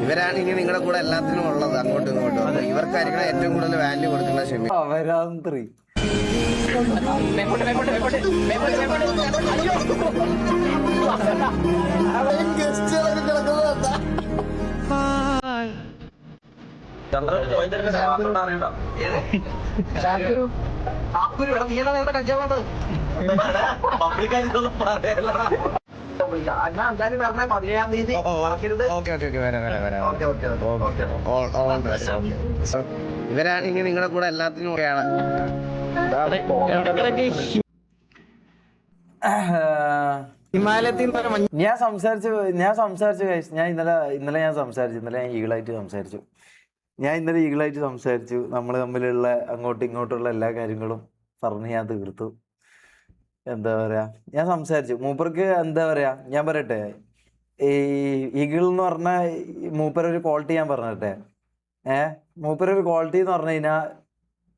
ഇവരാണ് ഇനി നിങ്ങളുടെ കൂടെ എല്ലാത്തിനും ഉള്ളത് അങ്ങോട്ടും ഇങ്ങോട്ടും. അപ്പൊ ഇവർക്കായിരിക്കണം ഏറ്റവും കൂടുതൽ വാല്യൂ കൊടുക്കുന്ന ഷെമി. അവരാന്ത്രി ഇവരാണ് ഇനി നിങ്ങളുടെ കൂടെ എല്ലാത്തിനും ഒക്കെയാണ്. ഞാൻ സംസാരിച്ചു ഗൈസ്. ഞാൻ ഇന്നലെ ഈഗിളായിട്ട് സംസാരിച്ചു. നമ്മൾ തമ്മിലുള്ള അങ്ങോട്ടും ഇങ്ങോട്ടുള്ള എല്ലാ കാര്യങ്ങളും പറഞ്ഞ് ഞാൻ തീർത്തു. എന്താ പറയാ, ഞാൻ സംസാരിച്ചു. മൂപ്പർക്ക് എന്താ പറയാ, ഞാൻ പറയട്ടെ, ഈ ഈഗിൾ എന്ന് പറഞ്ഞ മൂപ്പരൊരു ക്വാളിറ്റി ഞാൻ പറഞ്ഞിട്ടെ. മൂപ്പരൊരു ക്വാളിറ്റി എന്ന് പറഞ്ഞു കഴിഞ്ഞാൽ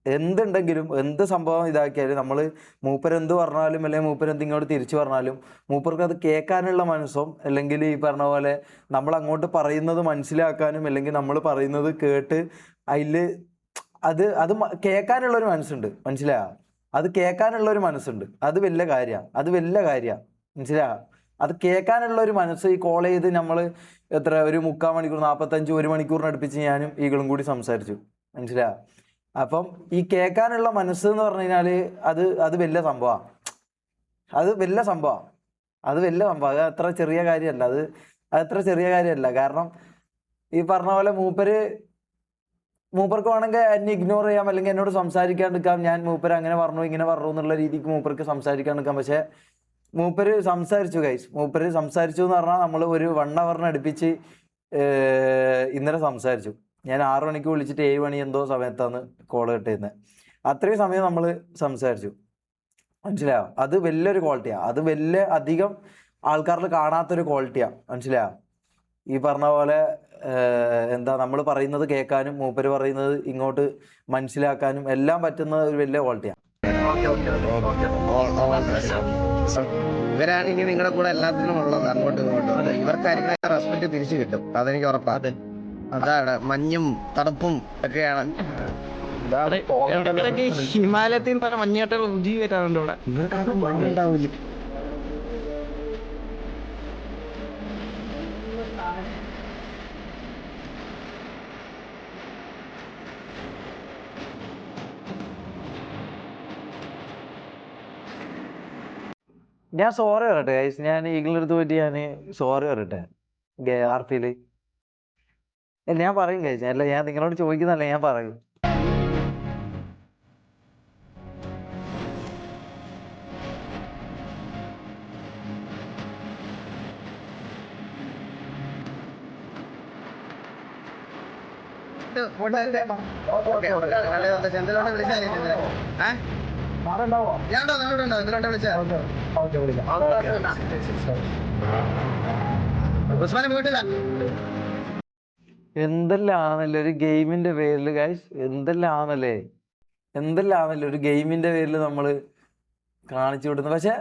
എന്തുണ്ടെങ്കിലും എന്ത് സംഭവം ഇതാക്കിയാലും നമ്മൾ മൂപ്പരെന്ത് പറഞ്ഞാലും അല്ലെങ്കിൽ മൂപ്പരെന്ത് ഇങ്ങോട്ട് തിരിച്ചു പറഞ്ഞാലും മൂപ്പർക്ക് അത് കേൾക്കാനുള്ള മനസ്സും, അല്ലെങ്കിൽ ഈ പറഞ്ഞ പോലെ നമ്മൾ അങ്ങോട്ട് പറയുന്നത് മനസ്സിലാക്കാനും അല്ലെങ്കിൽ നമ്മൾ പറയുന്നത് കേട്ട് അതിൽ അത് അത് കേൾക്കാനുള്ളൊരു മനസ്സുണ്ട്. മനസ്സിലായോ? അത് കേൾക്കാനുള്ളൊരു മനസ്സുണ്ട്. അത് വലിയ കാര്യമാണ്. മനസ്സിലായോ? അത് കേൾക്കാനുള്ള ഒരു മനസ്സ്. ഈ കോൾ ചെയ്ത് നമ്മൾ ഒരു 3/4 മണിക്കൂർ 1 മണിക്കൂറിന് അടുപ്പിച്ച് ഞാനും ഈകളും കൂടി സംസാരിച്ചു. മനസ്സിലായോ? അപ്പം ഈ കേൾക്കാനുള്ള മനസ്സ് എന്ന് പറഞ്ഞു കഴിഞ്ഞാൽ അത് വലിയ സംഭവമാണ്. അത് അത്ര ചെറിയ കാര്യമല്ല. അത് അത്ര ചെറിയ കാര്യമല്ല. കാരണം ഈ പറഞ്ഞ പോലെ മൂപ്പർക്ക് വേണമെങ്കിൽ എന്നെ ഇഗ്നോർ ചെയ്യാം, അല്ലെങ്കിൽ എന്നോട് സംസാരിക്കാണ്ടിരിക്കാം. ഞാൻ മൂപ്പര് അങ്ങനെ പറഞ്ഞു ഇങ്ങനെ പറഞ്ഞു എന്നുള്ള രീതിക്ക് മൂപ്പർക്ക് സംസാരിക്കാണ്ടിരിക്കാം. പക്ഷെ മൂപ്പര് സംസാരിച്ചു ഗൈസ്. മൂപ്പര് സംസാരിച്ചു എന്ന് പറഞ്ഞാൽ നമ്മൾ ഒരു 1 hour അടുപ്പിച്ച് ഇന്നലെ സംസാരിച്ചു. ഞാൻ 6 മണിക്ക് വിളിച്ചിട്ട് 7 മണി എന്തോ സമയത്താണ് കോൾ കിട്ടുന്നത്. അത്രയും സമയം നമ്മൾ സംസാരിച്ചു. മനസ്സിലായോ? അത് വലിയൊരു ക്വാളിറ്റിയാണ്. അത് അധികം ആൾക്കാരിൽ കാണാത്തൊരു ക്വാളിറ്റിയാണ്. മനസ്സിലായോ? ഈ പറഞ്ഞ പോലെ എന്താ, നമ്മൾ പറയുന്നത് കേൾക്കാനും മൂപ്പര് പറയുന്നത് ഇങ്ങോട്ട് മനസ്സിലാക്കാനും എല്ലാം പറ്റുന്ന ഒരു വലിയ ക്വാളിറ്റിയാണ്. ഇവരാണ് ഇനി നിങ്ങളുടെ കൂടെ എല്ലാത്തിനും ഉള്ളത് അങ്ങോട്ടും ഇങ്ങോട്ടും. ഇവർക്കായിരിക്കും റെസ്പെക്ട് തിരിച്ചു കിട്ടും. അതെനിക്ക് ഉറപ്പാണ്. അതാണ് മഞ്ഞും തണുപ്പും ഒക്കെയാണ്. ഹിമാലയത്തിൽ മഞ്ഞോട്ട് രുചി വരാറുണ്ട് ഇവിടെ. മഞ്ഞുണ്ടാവില്ല. ഞാൻ സോറി പറയട്ടെ ഗൈസ്. ഞാൻ ഈഗിളിൻ്റെ അടുത്ത് പോയിട്ട് ഞാൻ സോറി പറയട്ടെ ആർപിയിൽ. ഞാൻ പറയും ഗൈസ്. അല്ല, ഞാൻ നിങ്ങളോട് ചോദിക്കുന്നതല്ല, ഞാൻ പറയും. എന്തെല്ലാം ആണല്ലേ ഒരു ഗെയിമിന്റെ പേരിൽ ഗൈസ്, എന്തെല്ലാം ആണല്ലേ ഒരു ഗെയിമിന്റെ പേരിൽ നമ്മൾ കാണിച്ചു വിടുന്നത്. പക്ഷെ